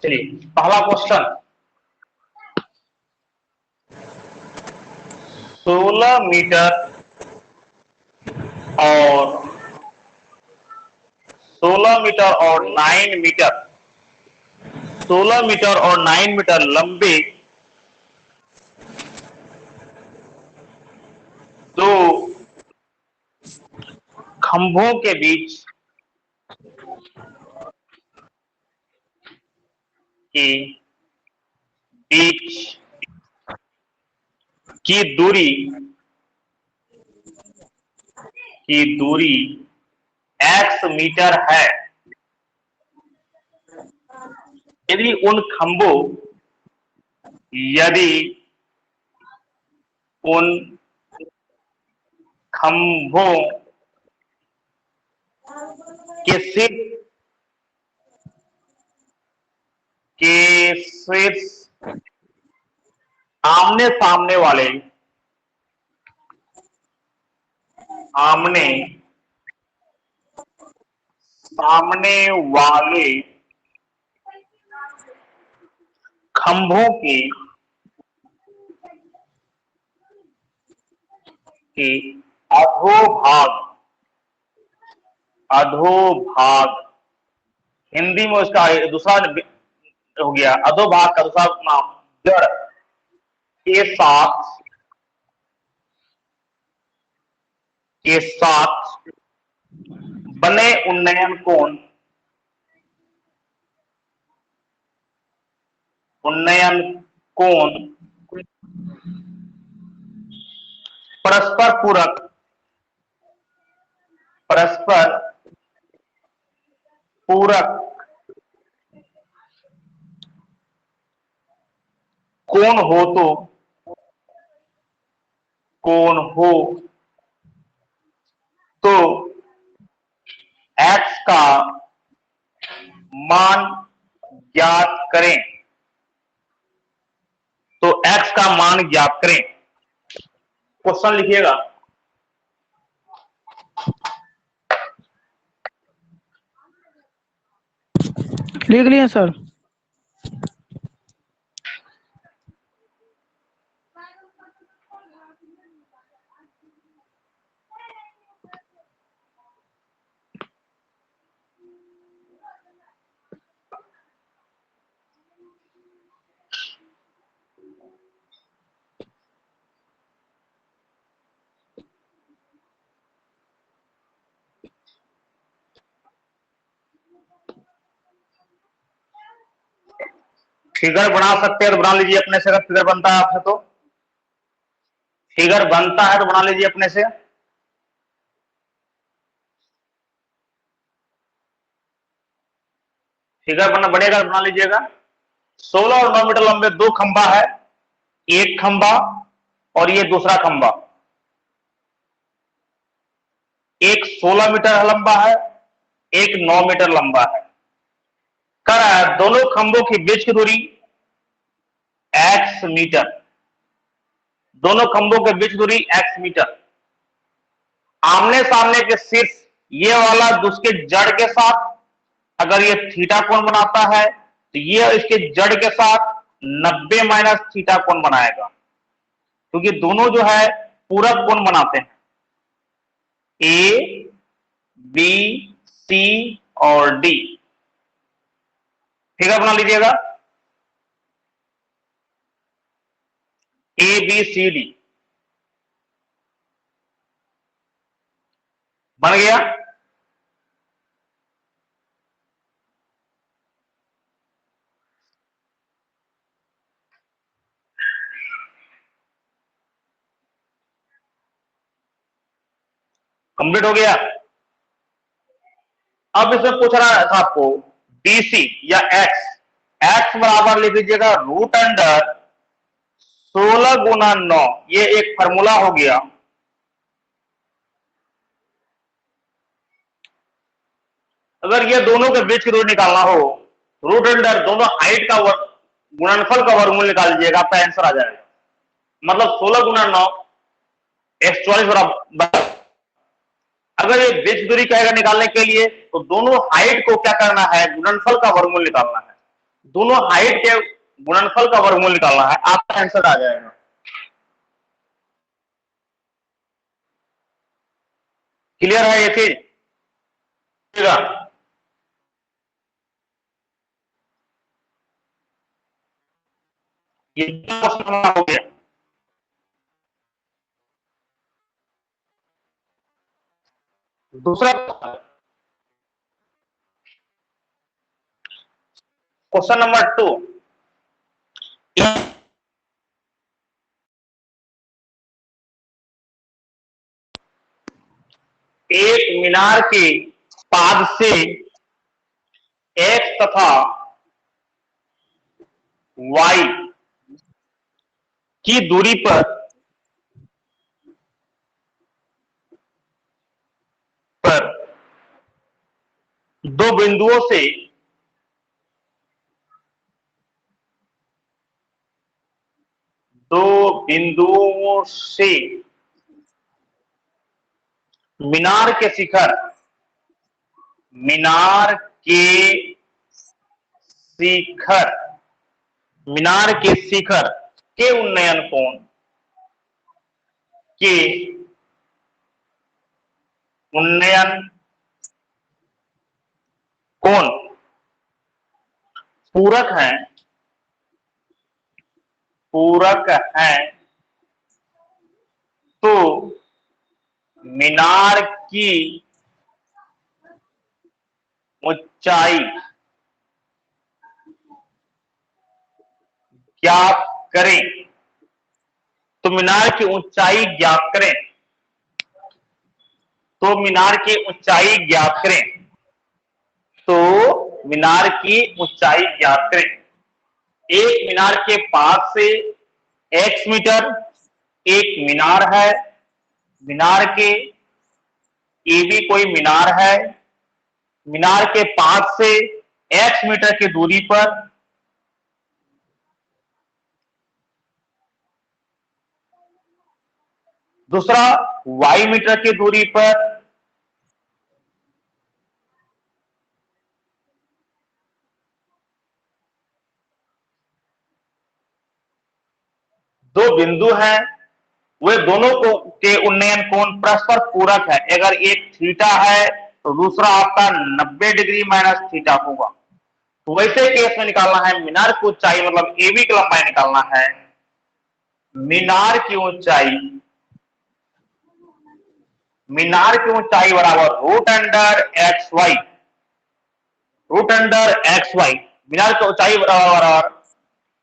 चलिए पहला question, 16 metre और 16 मीटर और 9 मीटर, 16 मीटर और 9 मीटर लंबे दो खंभों के बीच की बीच की दूरी x मीटर है। यदि उन खंभों के शीर्ष आमने सामने वाले खंभों के अधोभाग, हिंदी में उसका दूसरा हो गया, अधोभाग का दूसरा नाम जड़ के साथ बने उन्नयन कोण परस्पर पूरक कोण हो तो x का मान ज्ञात करें। क्वेश्चन लिखिएगा। लिख लिया सर। फिगर बना सकते हैं तो बना लीजिए अपने से, अगर फिगर बनता है आपसे तो फिगर बनता है तो बना लीजिए अपने से। फिगर बनेगा तो बना लीजिएगा। 16 और 9 मीटर लंबे दो खंभा है, एक खंभा और ये दूसरा खंभा। एक 16 मीटर लंबा है, एक 9 मीटर लंबा है। कर रहा है दोनों खंभों के बीच की दूरी x मीटर, दोनों खंभों के बीच दूरी x मीटर। आमने सामने के शीर्ष ये वाला उसके जड़ के साथ अगर ये थीटा कोण बनाता है तो ये इसके जड़ के साथ 90 माइनस थीटा कोण बनाएगा, क्योंकि दोनों जो है पूरक कोण बनाते हैं। ए बी सी और डी, फिगर बना लीजिएगा। ए बी सी डी बन गया। कंप्लीट हो गया। अब इसमें पूछ रहा है आपको BC या x बराबर लिख लीजिएगा रूट अंडर 16 गुना 9, ये एक फार्मूला हो गया। अगर ये दोनों के बीच की दूरी निकालना हो, रूट अंडर दोनों हाइट का गुणनफल का वर्गमूल निकाल लीजिएगा, आपका आंसर आ जाएगा। मतलब 16 गुना 9 144 बराबर। अगर ये बीच दूरी कहेगा निकालने के लिए तो दोनों हाइट को क्या करना है, गुणनफल का वर्गमूल निकालना है। दोनों हाइट के गुणनफल का वर्गमूल निकालना है, आपका आंसर आ जाएगा। क्लियर है ये चीज? ये क्वेश्चन हो गया। दूसरा क्वेश्चन नंबर 2, एक मीनार के पाद से एक्स तथा वाई की दूरी पर दो बिंदुओं से मीनार के शिखर मीनार के शिखर मीनार के शिखर के उन्नयन कोण के उन्नयन कोण पूरक है तो मीनार की ऊंचाई ज्ञात करें। तो मीनार की ऊंचाई ज्ञात करें। तो मीनार की ऊंचाई ज्ञात करें। तो मीनार की ऊंचाई ज्ञात करें। एक मीनार के पास से x मीटर एक मीनार है। मीनार के ए भी कोई मीनार है। मीनार के पास से x मीटर की दूरी पर दूसरा y मीटर की दूरी पर दो बिंदु हैं, वे दोनों को के उन्नयन कोण परस्पर पूरक है। अगर एक थीटा है तो दूसरा आपका 90 डिग्री माइनस थीटा होगा। तो वैसे केस में निकालना है मीनार की ऊंचाई, मतलब एबी की लंबाई निकालना है। मीनार की ऊंचाई बराबर रूट अंडर एक्स वाई। मीनार की ऊंचाई बराबर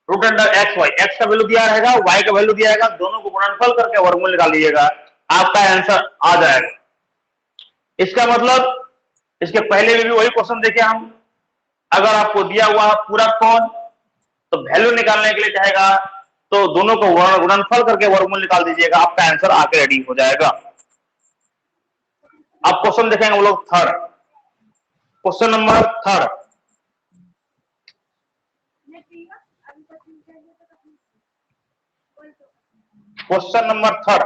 root under x y. X का वैल्यू दिया रहेगा, वाई का वैल्यू दिया रहेगा, दोनों को गुणनफल करके वर्गमूल निकाल लीजिएगा, आपका आंसर आ जाएगा। इसका मतलब इसके पहले भी वही क्वेश्चन देखे हम। अगर आपको दिया हुआ पूरा कोण तो वैल्यू निकालने के लिए चाहेगा तो दोनों को गुणनफल करके वर्गमूल निकाल दीजिएगा, आपका आंसर आके रेडी हो जाएगा। अब क्वेश्चन देखेंगे हम लोग third. Question number third, question number third,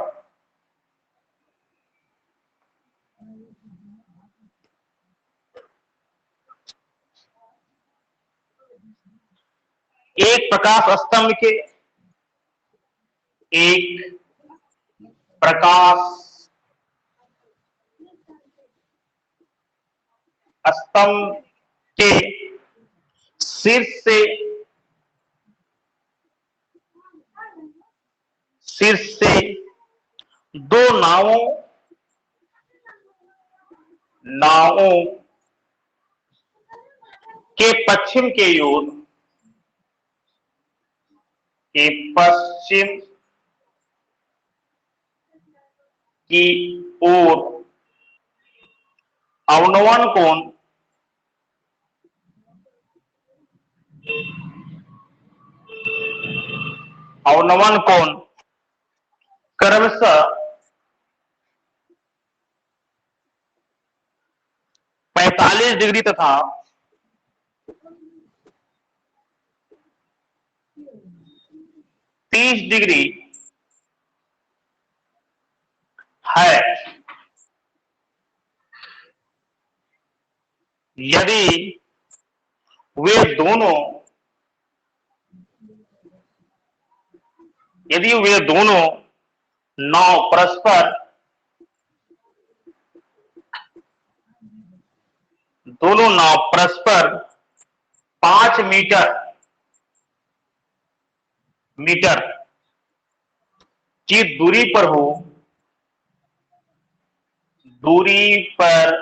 एक प्रकाश स्तंभ के शीर्ष से दो नावों के पश्चिम की ओर अवनमन कोण क्रमशः 45 डिग्री तथा 30 डिग्री है। यदि वे दोनों यदि वे दोनों नाव परस्पर दोनों नाव परस्पर 5 मीटर मीटर की दूरी पर हो, दूरी पर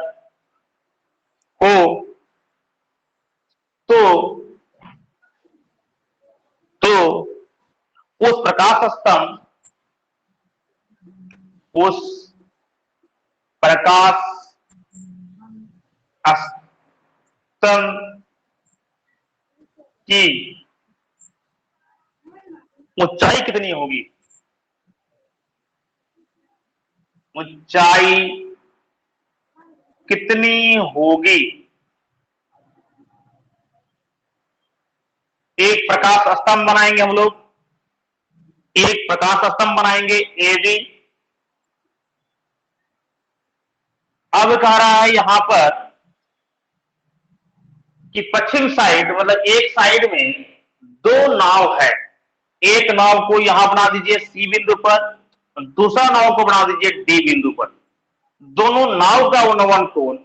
हो तो तो उस प्रकाश स्तंभ उस प्रकाश स्तंभ की ऊंचाई कितनी होगी? ऊंचाई कितनी होगी? एक प्रकाश स्तंभ बनाएंगे हम लोग, एक प्रकाश स्तंभ बनाएंगे ए बी। अब कह रहा है यहां पर कि पश्चिम साइड मतलब एक साइड में दो नाव है। एक नाव को यहां बना दीजिए सी बिंदु पर, दूसरा नाव को बना दीजिए डी बिंदु पर। दोनों नाव का अनुवन कोण,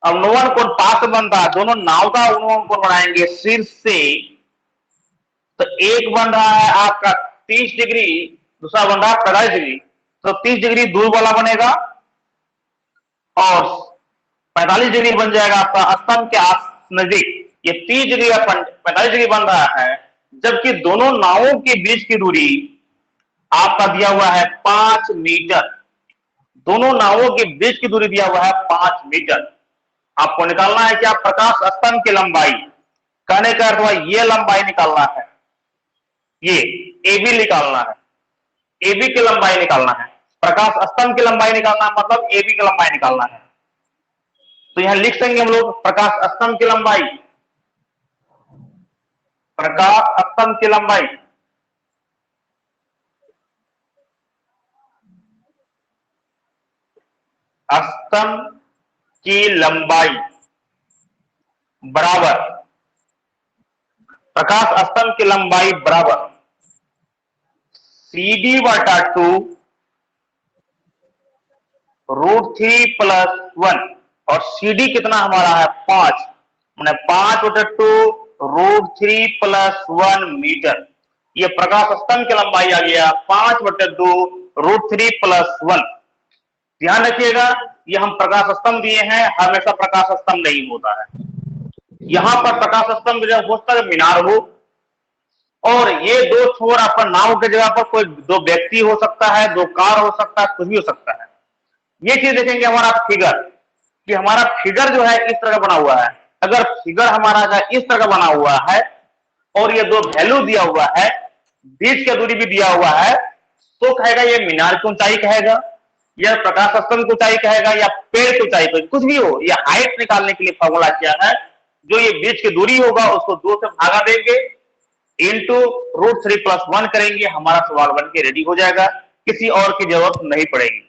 अब अनुवन कोण पास बन रहा है, दोनों नाव का अनुवन कोण बनाएंगे शीर्ष से। तो एक बन रहा है आपका 30 डिग्री, दूसरा बन रहा है 45 डिग्री। तो 30 डिग्री दूर वाला बनेगा और 45 डिग्री बन जाएगा आपका स्तंभ के नजदीक। ये 30 डिग्री और 45 डिग्री बन रहा है, जबकि दोनों नावों के बीच की दूरी आपका दिया हुआ है 5 मीटर। दोनों नावों के बीच की दूरी दिया हुआ है 5 मीटर। आपको निकालना है कि आप प्रकाश स्तंभ की लंबाई, कहने का अर्थ हुआ ये लंबाई निकालना है, ये एबी निकालना है, एबी की लंबाई निकालना है। प्रकाश स्तंभ की लंबाई निकालना है मतलब एबी की लंबाई निकालना है। तो यहां लिख देंगे हम लोग प्रकाश स्तंभ की लंबाई, प्रकाश स्तंभ की लंबाई स्तंभ की लंबाई बराबर प्रकाश स्तंभ की लंबाई बराबर CD बटा 2 √3 प्लस 1। और CD कितना हमारा है 5, मैंने 5 बटा 2 √3 प्लस 1 मीटर। ये प्रकाश स्तंभ की लंबाई आ गया 5 बटा 2 √3 प्लस 1। ध्यान रखिएगा ये हम प्रकाश स्तंभ दिए हैं, हमेशा प्रकाश स्तंभ नहीं होता है। यहां पर प्रकाश स्तंभ जब होता है मीनार हो, और ये दो छोर पर नाव की जगह पर कोई दो व्यक्ति हो सकता है, दो कार हो सकता है, कुछ भी हो सकता है। ये चीज देखेंगे हमारा फिगर, कि हमारा फिगर जो है इस तरह का बना हुआ है। अगर फिगर हमारा इस तरह का बना हुआ है और ये दो वैल्यू दिया हुआ है, बीच की दूरी भी दिया हुआ है, तो कहेगा ये मीनार की ऊंचाई कहेगा, या प्रकाश स्तंभ की ऊंचाई कहेगा, या पेड़ की ऊंचाई, कुछ भी हो। ये हाइट निकालने के लिए फॉर्मूला क्या है, जो ये बीच की दूरी होगा उसको 2 से भागा देंगे, इंटू √3 प्लस 1 करेंगे, हमारा सवाल बन के रेडी हो जाएगा, किसी और की जरूरत नहीं पड़ेगी।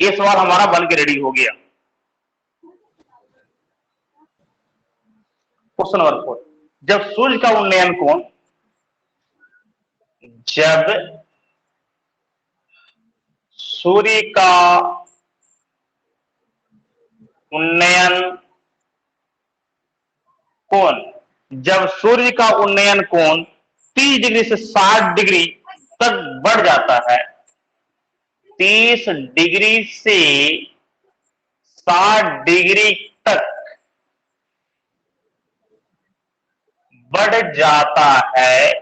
ये सवाल हमारा बन के रेडी हो गया। क्वेश्चन नंबर 4, जब सूर्य का उन्नयन कोण, जब सूर्य का उन्नयन कोण, जब सूर्य का उन्नयन कोण 30 डिग्री से 60 डिग्री तक बढ़ जाता है, 30 डिग्री से 60 डिग्री तक बढ़ जाता है,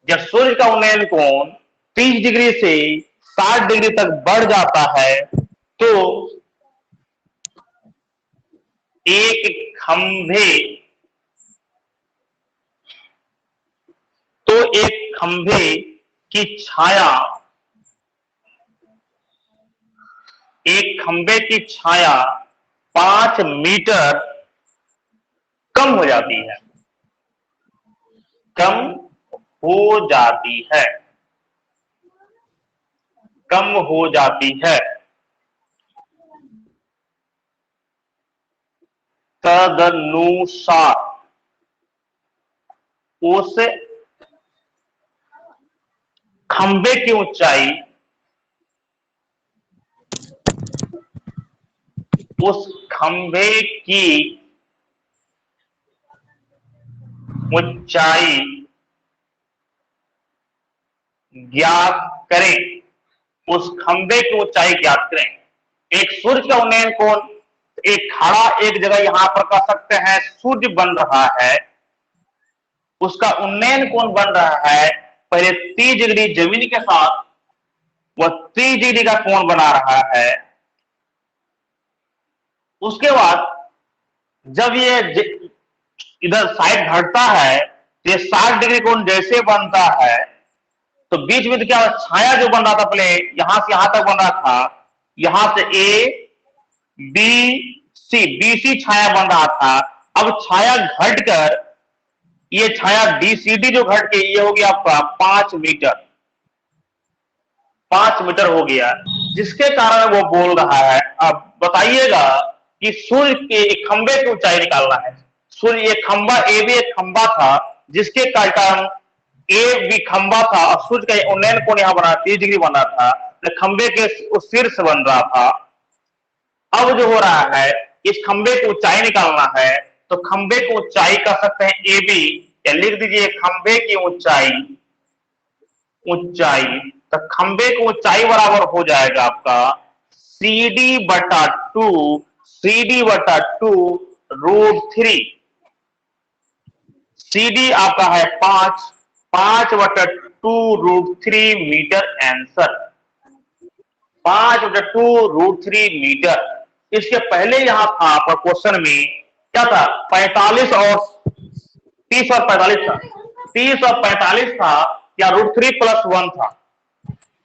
जब सूर्य का उन्नयन कोण 30 डिग्री से 60 डिग्री तक बढ़ जाता है, तो एक खंभे की छाया, एक खंभे की छाया 5 मीटर कम हो जाती है, कम हो जाती है, कम हो जाती है। तदनुसार उस खंबे की ऊंचाई उस खंबे की ऊंचाई ज्ञात करें। उस खंबे की ऊंचाई ज्ञात करें। एक सूर्य का उन्नयन कोण, एक खड़ा एक जगह यहां पर कह सकते हैं सूर्य बन रहा है, उसका उन्नयन कोण बन रहा है पहले 30 डिग्री जमीन के साथ, वह 30 डिग्री का कोण बना रहा है। उसके बाद जब ये इधर साइड घटता है तो ये 60 डिग्री कोण जैसे बनता है तो बीच में तो क्या छाया जो बन रहा था पहले यहां से यहां तक बन रहा था, यहां से ए बी सी छाया बन रहा था। अब छाया घटकर ये छाया DCD जो घट के ये हो गया आपका 5 मीटर, 5 मीटर हो गया, जिसके कारण वो बोल रहा है। अब बताइएगा कि सूर्य के एक खंबे की ऊंचाई निकालना है। सूर्य एक खंबा ए भी एक खंबा था जिसके कारण ए भी खंबा था और सूर्य का उन्नयन कोण यहां बना 30 डिग्री बना था, खंबे के उस शीर्ष बन रहा था। अब जो हो रहा है इस खंबे की ऊंचाई निकालना है, तो खंबे की ऊंचाई कह सकते हैं ए बी, या लिख दीजिए खंबे की ऊंचाई, ऊंचाई तो खंबे की ऊंचाई बराबर हो जाएगा आपका CD/2, CD/2 √3। CD आपका है 5, 5/2 √3 मीटर आंसर, 5/2 √3 मीटर। इसके पहले यहां था आपका क्वेश्चन में क्या था, 45 और 30 और 45 था, 30 और 45 था या √3+1 था,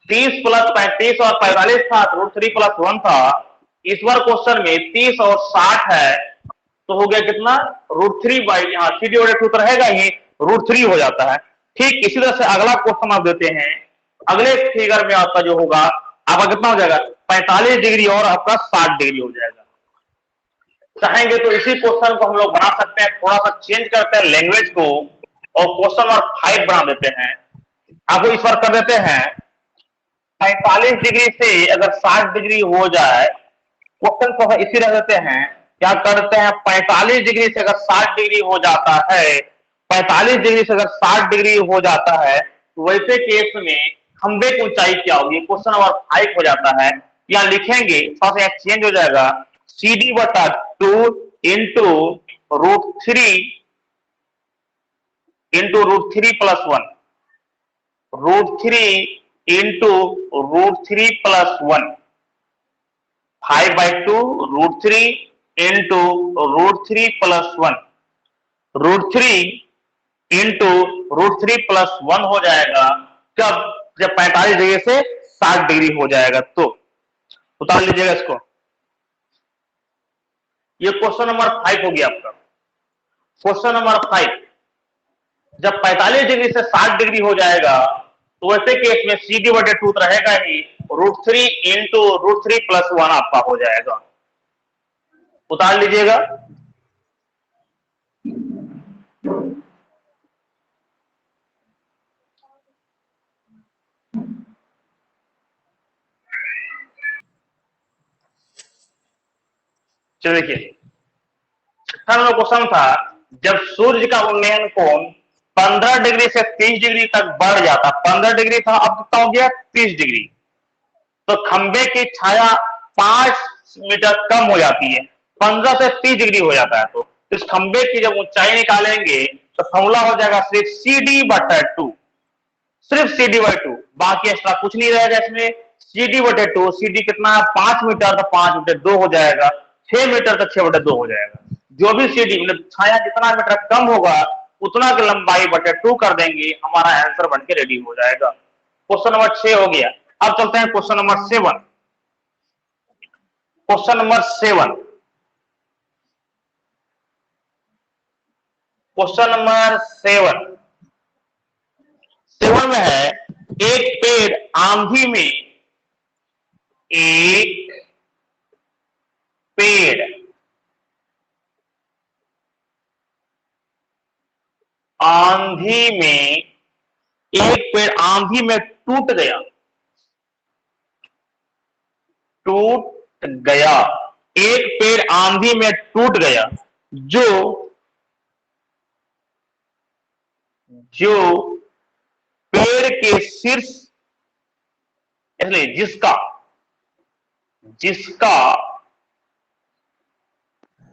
30 + 35 और 45 था तो √3+1 था। इस बार क्वेश्चन में 30 और 60 है तो हो गया कितना, √3 बाई यहाँ CD/2 तो रहेगा ही, √3 हो जाता है। ठीक इसी तरह से अगला क्वेश्चन आप देते हैं। अगले फिगर में आपका जो होगा आपका कितना हो जाएगा, 45 डिग्री और आपका 60 डिग्री हो जाएगा। चाहेंगे तो इसी क्वेश्चन को हम लोग बना सकते हैं, थोड़ा सा चेंज करते हैं लैंग्वेज को और क्वेश्चन नंबर 5 बना देते हैं। आपको इस बार कर देते हैं 45 डिग्री से अगर 60 डिग्री हो जाए, क्वेश्चन को इसी रख देते हैं, क्या करते हैं 45 डिग्री से अगर 60 डिग्री हो जाता है, 45 डिग्री से अगर 60 डिग्री हो जाता है तो वैसे केस में खंबे की ऊंचाई क्या होगी, क्वेश्चन नंबर 5 हो जाता है। यहां लिखेंगे थोड़ा सा चेंज हो जाएगा, CD/2 into √3 into √3+1, √3 into √3+1, 5/2 √3 into √3+1, √3 into √3+1 हो जाएगा। कब, जब 45 डिग्री से 60 डिग्री हो जाएगा तो उतार लीजिएगा इसको। ये क्वेश्चन नंबर 5 हो गया आपका। क्वेश्चन नंबर 5, जब 45 डिग्री से 60 डिग्री हो जाएगा तो वैसे केस में CD/2 रहेगा ही, √3 इंटू √3+1 आपका हो जाएगा। उतार लीजिएगा। चलिए देखिए, क्वेश्चन था जब सूर्य का उन्नयन कोण 15 डिग्री से 30 डिग्री तक बढ़ जाता, 15 डिग्री था अब कितना हो गया 30 डिग्री, तो खंबे की छाया 5 मीटर कम हो जाती है, 15 से 30 डिग्री हो जाता है। तो इस खंबे की जब ऊंचाई निकालेंगे तो फॉर्मूला हो जाएगा सिर्फ CD/2, सिर्फ CD/2, बाकी एक्स्ट्रा कुछ नहीं रहेगा इसमें। CD/2, CD कितना है 5 मीटर, तो 5/2 हो जाएगा, 6 मीटर तो 6/2 हो जाएगा। जो भी CD मतलब छाया जितना मीटर कम होगा उतना की लंबाई बटे 2 कर देंगे, हमारा आंसर बन के रेडी हो जाएगा। क्वेश्चन नंबर 6 हो गया। अब चलते हैं question number 7। Question number 7, question number 7 में है एक पेड़ आंधी में, एक पेड़ आंधी में एक पेड़ आंधी में टूट गया, टूट गया, एक पेड़ आंधी में टूट गया, जो जो पेड़ के शीर्ष, इसलिए जिसका जिसका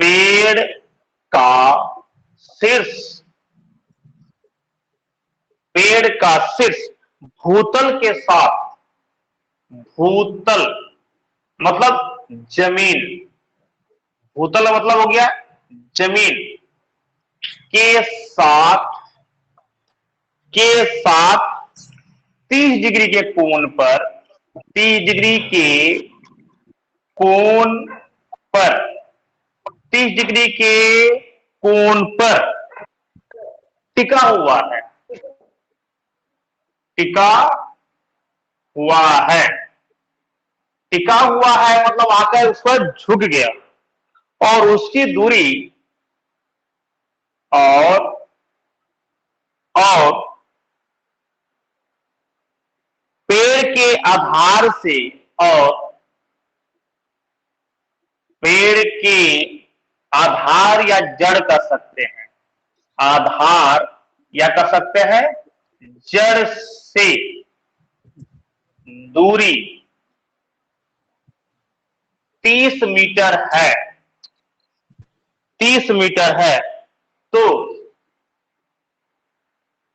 पेड़ का शीर्ष, पेड़ का शीर्ष भूतल के साथ, भूतल मतलब जमीन, भूतल मतलब हो गया जमीन के साथ, के साथ 30 डिग्री के कोण पर, 30 डिग्री के कोण पर, 30 डिग्री के कोण पर टिका हुआ है, टिका हुआ है, टिका हुआ है मतलब आकर उस पर झुक गया, और उसकी दूरी और पेड़ के आधार से, और पेड़ के आधार या जड़ कर सकते हैं, आधार या कर सकते हैं जड़ से दूरी 30 मीटर है, 30 मीटर है, तो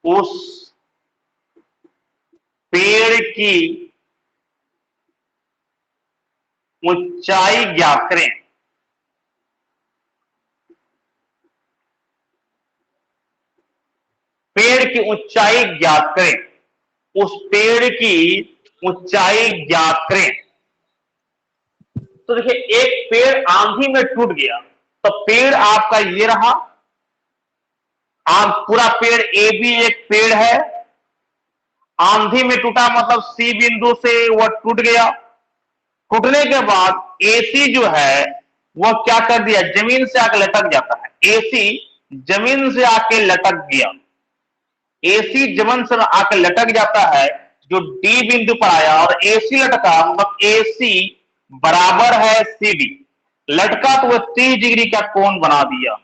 उस पेड़ की ऊंचाई ज्ञात करें, पेड़ की ऊंचाई ज्ञात करें, उस पेड़ की ऊंचाई ज्ञात करें। तो देखिए एक पेड़ आंधी में टूट गया, तो पेड़ आपका ये रहा, आप पूरा पेड़ ए भी एक पेड़ है, आंधी में टूटा मतलब सी बिंदु से वह टूट गया, टूटने के बाद एसी जो है वह क्या कर दिया, जमीन से आकर लटक जाता है, एसी जमीन से आके लटक गया, एसी जमीन से आकर लटक जाता है, जो डी बिंदु पर आया और एसी लटका मतलब एसी बराबर है सीडी, लटका तो वह 30 डिग्री का कोण बना दिया,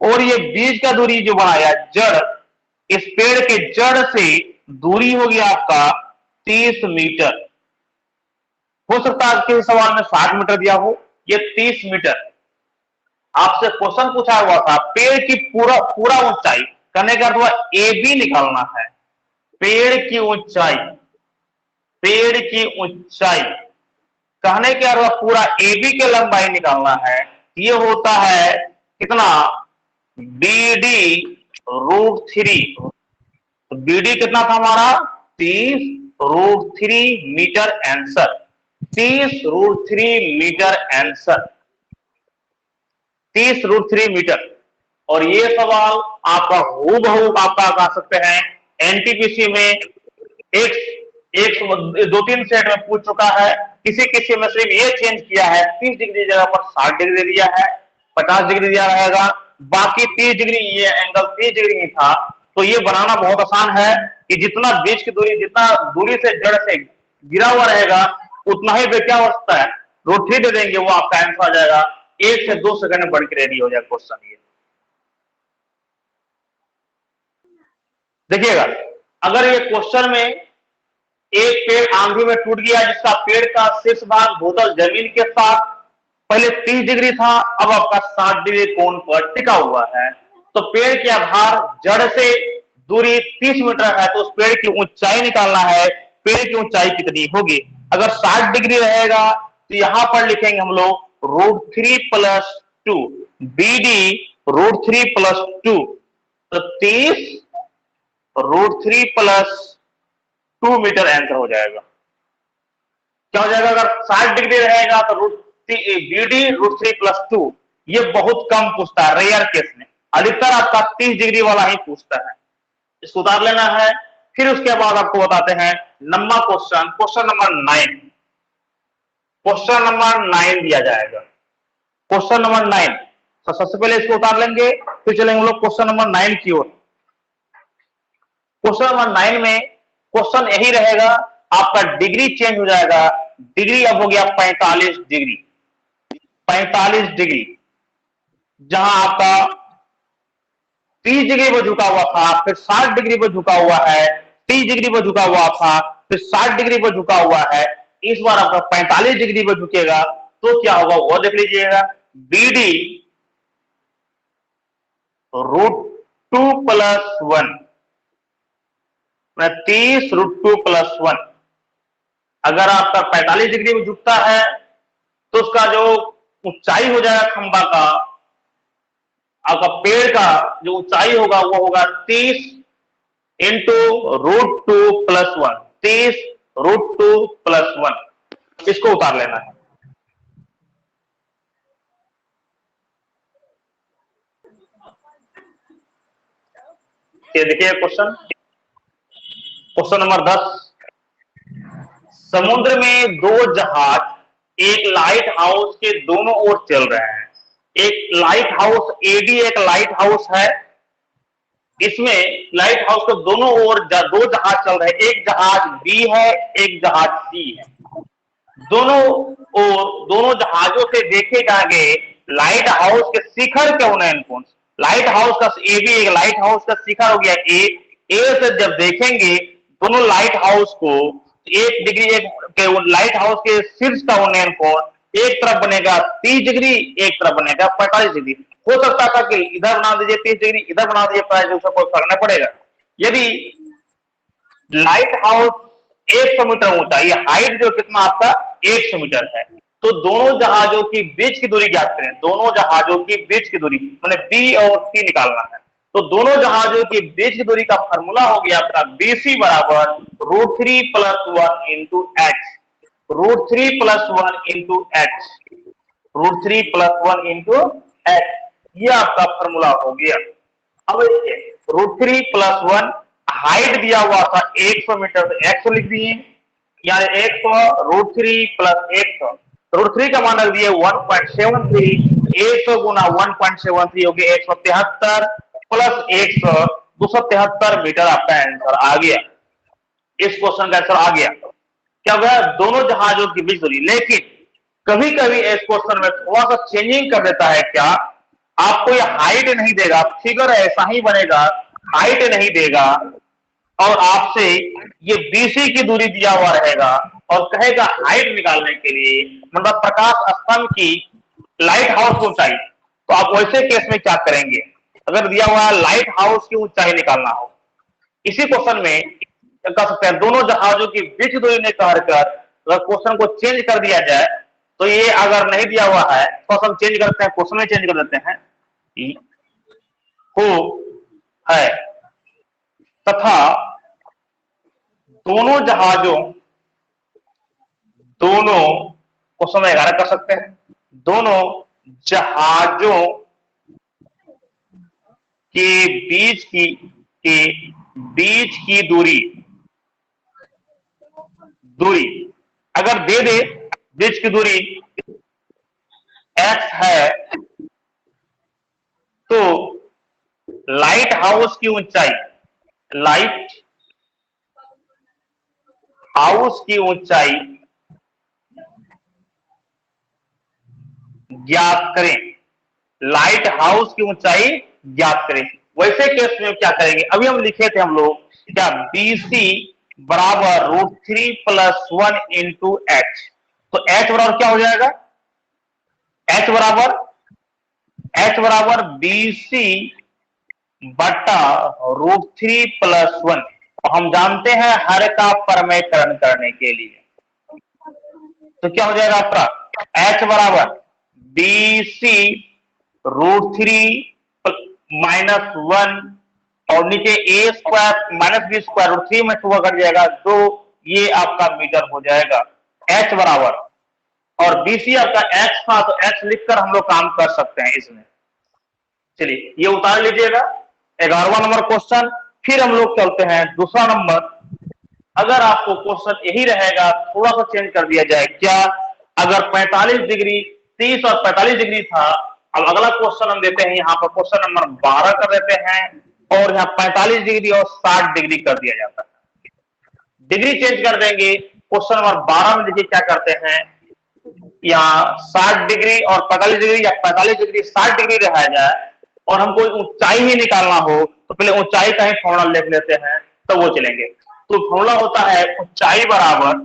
और ये बीच का दूरी जो बनाया जड़, इस पेड़ के जड़ से दूरी हो गया आपका 30 मीटर, हो सकता है किसी सवाल में 60 मीटर दिया हो, ये 30 मीटर आपसे क्वेश्चन पूछा हुआ था, पेड़ की पूरा ऊंचाई करने का अर्थ ए बी निकालना है, पेड़ की ऊंचाई, पेड़ की ऊंचाई कहने के अर्थ पूरा ए बी की लंबाई निकालना है, ये होता है कितना, BD √3, तो BD कितना था हमारा 30√3 metre answer, 30√3 metre answer, 30√3 metre. और ये सवाल आपका हूबहू आपका कह सकते हैं एनटीपीसी में एक 2-3 सेट में पूछ चुका है, किसी किसी में सिर्फ ये चेंज किया है, 30 डिग्री जगह पर 60 डिग्री दिया है, 50 डिग्री दिया रहेगा, बाकी 30 डिग्री, ये एंगल 30 डिग्री ही था। तो ये बनाना बहुत आसान है कि जितना बीच की दूरी, जितना दूरी से जड़ से गिरा हुआ रहेगा उतना ही वे क्या हो सकता है √3 दे देंगे, वो आपका आंसर आ जाएगा, 1 से 2 सेकंड में बढ़ के रेडी हो जाएगा क्वेश्चन। ये देखिएगा, अगर ये क्वेश्चन में एक पेड़ आंधी में टूट गया जिसका पेड़ का शीर्ष भाग भूतल जमीन के साथ पहले 30 डिग्री था, अब आपका 60 डिग्री कोण पर टिका हुआ है, तो पेड़ के आधार जड़ से दूरी 30 मीटर है, तो उस पेड़ की ऊंचाई निकालना है, पेड़ की ऊंचाई कितनी होगी। अगर 60 डिग्री रहेगा तो यहां पर लिखेंगे हम लोग √3 + 2, BD √3 + 2, तो 30 √3 + 2 मीटर आंसर हो जाएगा। क्या हो जाएगा, अगर 60 डिग्री रहेगा तो BD √3 + 2, ये बहुत कम पूछता है, रेयर केस में, अधिकतर आपका 30 डिग्री वाला ही पूछता है, इसको उतार लेना है। फिर उसके बाद आपको बताते हैं number question, question number 9, question number 9 दिया जाएगा, क्वेश्चन नंबर 9। तो सबसे पहले इसको उतार लेंगे, फिर चलेंगे हम लोग क्वेश्चन नंबर 9 की ओर। क्वेश्चन नंबर 9 में क्वेश्चन यही रहेगा, आपका डिग्री चेंज हो जाएगा। डिग्री अब हो गया 45 डिग्री। 45 डिग्री, जहां आपका 30 डिग्री पर झुका हुआ था, फिर 60 डिग्री पर झुका हुआ है, 30 डिग्री पर झुका हुआ था, फिर 60 डिग्री पर झुका हुआ है। इस बार आपका 45 डिग्री पर झुकेगा तो क्या होगा वो देख लीजिएगा। BD √2+1, 30√2+1। अगर आपका 45 डिग्री में झुकता है तो उसका जो ऊंचाई हो जाएगा खंबा का, आपका पेड़ का जो ऊंचाई होगा वो होगा 30 इंटू √2+1, 30√2+1। इसको उतार लेना है। ये देखिए क्वेश्चन नंबर 10। समुद्र में दो जहाज एक लाइट हाउस के दोनों ओर चल रहे हैं। एक लाइट हाउस एडी एक लाइट हाउस है, इसमें लाइट हाउस के दोनों ओर दो जहाज चल रहे हैं। एक जहाज बी है, एक जहाज सी है। दोनों ओर दोनों जहाजों से देखे जाएंगे लाइट हाउस के शिखर के उन्नयन कोण। लाइट हाउस का ए भी एक लाइट हाउस का शिखर हो गया ए से जब देखेंगे दोनों लाइट हाउस को, 1 डिग्री एक लाइट हाउस के शीर्ष का उन्नयन कोण एक तरफ बनेगा 30 डिग्री, एक तरफ बनेगा 45 डिग्री। हो सकता था कि इधर बना दीजिए 30 डिग्री, इधर बना दीजिए 45 डिग्री, कोई फर्क नहीं पड़ेगा। यदि लाइट हाउस 100 मीटर ऊंचा, ये हाइट जो कितना आपका 100 मीटर है, तो दोनों जहाजों की बीच की दूरी ज्ञात करें। दोनों जहाजों की बीच की दूरी मैंने बी और सी निकालना है। तो दोनों जहाजों की बीच की दूरी का फार्मूला हो गया आपका BC बराबर √3+1 into H. √3+1 into H, √3+1 into H, ये आपका फार्मूला हो गया। अब देखिए √3+1 हाइट दिया हुआ था 100 मीटर, तो 100 लिख दिए, यानी 100 √3+100, √3 का मान रख दिए 1.73, 100 गुना 1.73 हो गया 173 प्लस 100, 273 मीटर आपका आंसर आ गया। इस क्वेश्चन का आंसर आ गया। क्या होगा, दोनों जहाजों की बीच दूरी। लेकिन कभी कभी इस क्वेश्चन में थोड़ा सा चेंजिंग कर देता है। क्या, आपको ये हाइट नहीं देगा, फिगर ऐसा ही बनेगा, हाइट नहीं देगा, और आपसे ये BC की दूरी दिया हुआ रहेगा और कहेगा हाइट निकालने के लिए, मतलब प्रकाश स्तंभ की लाइट हाउस की ऊंचाई। तो आप वैसे केस में क्या करेंगे, अगर दिया हुआ लाइट हाउस की ऊंचाई निकालना हो, इसी क्वेश्चन में कर सकते हैं दोनों जहाजों की बीच दूरी ने कहकर अगर क्वेश्चन को चेंज कर दिया जाए, तो ये अगर नहीं दिया हुआ है तो हम चेंज करते हैं, क्वेश्चन में चेंज कर देते हैं, हो है तथा दोनों क्वेश्चन में 11 कर सकते हैं। दोनों जहाजों के बीच की दूरी अगर दे दे, बीच की दूरी x है, तो लाइट हाउस की ऊंचाई ज्ञात करें। लाइट हाउस की ऊंचाई ज्ञात करें। वैसे केस में क्या करेंगे, अभी हम लिखे थे हम लोग क्या, BC बराबर √3+1 इंटू एच। तो H बराबर क्या हो जाएगा, H बराबर BC बटा √3+1। हम जानते हैं हर का परमेयकरण करने के लिए, तो क्या हो जाएगा आपका H बराबर BC √3-1 और नीचे A square minus B square, √3 में 2 कट जाएगा, तो ये आपका मीटर हो जाएगा। H बराबर, और BC आपका X था तो X लिखकर हम लोग काम कर सकते हैं इसमें। चलिए ये उतार लीजिएगा 11वां नंबर क्वेश्चन। फिर हम लोग चलते हैं दूसरा नंबर। अगर आपको क्वेश्चन यही रहेगा, थोड़ा सा चेंज कर दिया जाए, क्या, अगर 45 डिग्री 30 और 45 डिग्री था, अब अगला क्वेश्चन हम देते हैं, यहां पर क्वेश्चन नंबर 12 कर देते हैं। और यहाँ 45 डिग्री और 60 डिग्री कर दिया जाता है। डिग्री चेंज कर देंगे। क्वेश्चन नंबर 12 में देखिए क्या करते हैं, यहाँ 60 डिग्री और 45 डिग्री या 45 डिग्री 60 डिग्री रहा जाए और हमको ऊंचाई ही निकालना हो तो पहले ऊंचाई का ही फॉर्मूला लिख लेते हैं, तो वो चलेंगे। तो फॉर्मूला होता है ऊंचाई बराबर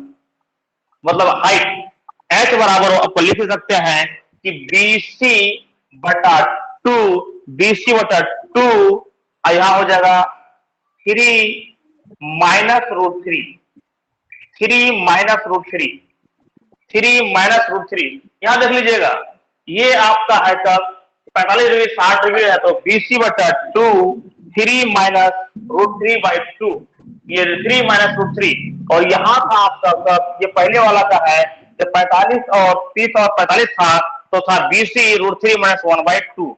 मतलब हाइट, h बराबर आपको लिख सकते हैं कि BC बटा 2, BC बटा 2, यहां हो जाएगा 3 minus root 3, 3 minus root 3, 3 minus root 3। यहां देख लीजिएगा ये आपका है कब 45 डिग्री 60 डिग्री है तो BC बटा 2 3 माइनस रूट 3 बाई 2, ये 3 माइनस रूट 3। और यहां था आपका कब, ये पहले वाला का है जब 45 और 30 और 45 था तो था BC रूट 3 माइनस 1 बाई 2।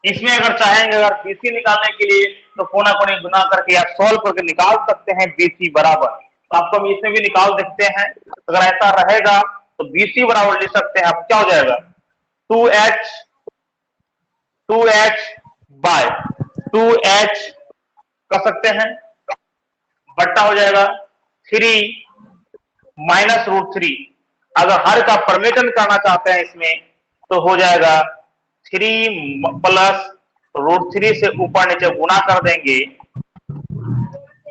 इसमें अगर चाहेंगे अगर BC निकालने के लिए तो कोना कोनी गुना करके या सॉल्व करके निकाल सकते हैं BC बराबर। तो आपको हम इसमें भी निकाल देखते हैं। अगर ऐसा रहेगा तो BC बराबर लिख सकते हैं, आप क्या हो जाएगा 2h बाय 2h कर सकते हैं, बट्टा हो जाएगा 3 माइनस रूट 3। अगर हर का परमेटन करना चाहते हैं इसमें तो हो जाएगा 3 प्लस रूट 3 से ऊपर नीचे गुना कर देंगे,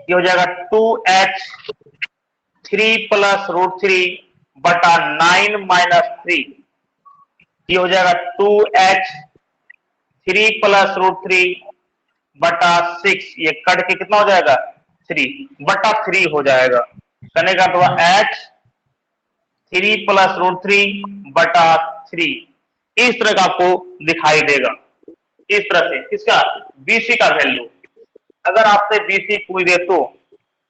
ये हो जाएगा 2h 3 प्लस रूट 3 बटा 9 माइनस 3, ये हो जाएगा 2h 3 प्लस रूट 3 बटा 6, ये कट के कितना हो जाएगा 3 बटा 3 हो जाएगा। करने का तो h 3 प्लस रूट 3 बटा 3 इस तरह का आपको दिखाई देगा। इस तरह से किसका BC का वैल्यू अगर आपसे BC पूछ दे तो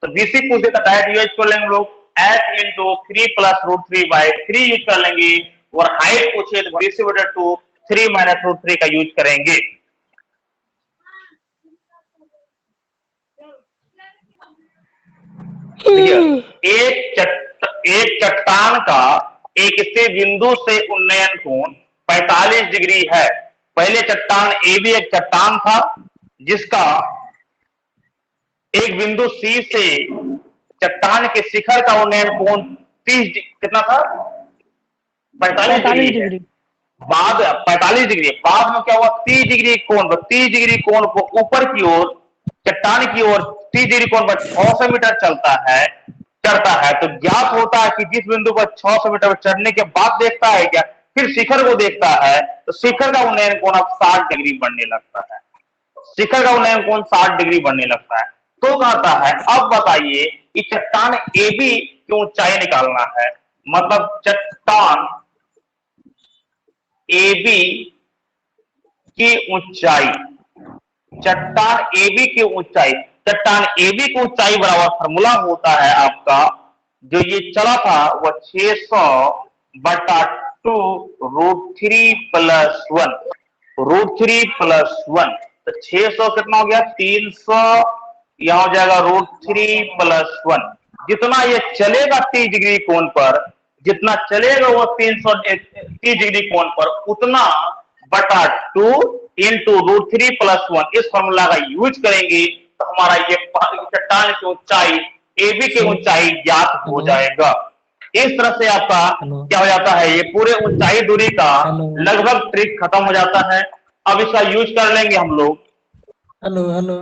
BC पूछ दे तो डायरेक्ट यूज कर लेंगे हम लोग h into 3 plus root 3 by 3 use कर लेंगे। और हाइट पूछे तो BC बटा 2 3 माइनस रूट 3 का यूज करेंगे। एक चट्टान का एक स्थिर बिंदु से उन्नयन कोण 45 डिग्री है। पहले चट्टान ए भी एक चट्टान था जिसका एक बिंदु C से चट्टान के शिखर का उन्नयन कोण 30 कितना था 45 डिग्री। बाद 45 डिग्री बाद में क्या हुआ 30 डिग्री कोण, 30 डिग्री कोण को ऊपर की ओर चट्टान की ओर 30 डिग्री कोण पर 600 मीटर चढ़ता है। तो ज्ञात होता है कि जिस बिंदु पर 600 मीटर चढ़ने के बाद देखता है क्या फिर शिखर को देखता है तो शिखर का उन्नयन कोण अब 60 डिग्री बनने लगता है। शिखर का उन्नयन कोण 60 डिग्री बनने लगता है। तो कहता है अब बताइए कि चट्टान AB की ऊंचाई निकालना है, मतलब चट्टान AB की ऊंचाई, चट्टान AB की ऊंचाई, चट्टान AB की ऊंचाई बराबर फॉर्मूला होता है आपका जो ये चला था वह 600 बटा 2 रूट 3 प्लस 1, रूट 3 प्लस 1। तो 600 कितना हो गया 300, यहां हो जाएगा रूट 3 प्लस 1। जितना ये चलेगा 30 डिग्री कोण पर, जितना चलेगा वो 330 डिग्री कोण पर उतना बटा 2 इंटू रूट 3 प्लस 1 इस फॉर्मूला का यूज करेंगे तो हमारा ये चट्टान की ऊंचाई AB की ऊंचाई ज्ञात हो जाएगा। इस तरह से आपका क्या हो जाता है ये पूरे ऊंचाई दूरी का लगभग ट्रिक खत्म हो जाता है। अब इसका यूज कर लेंगे हम लोग। Hello hello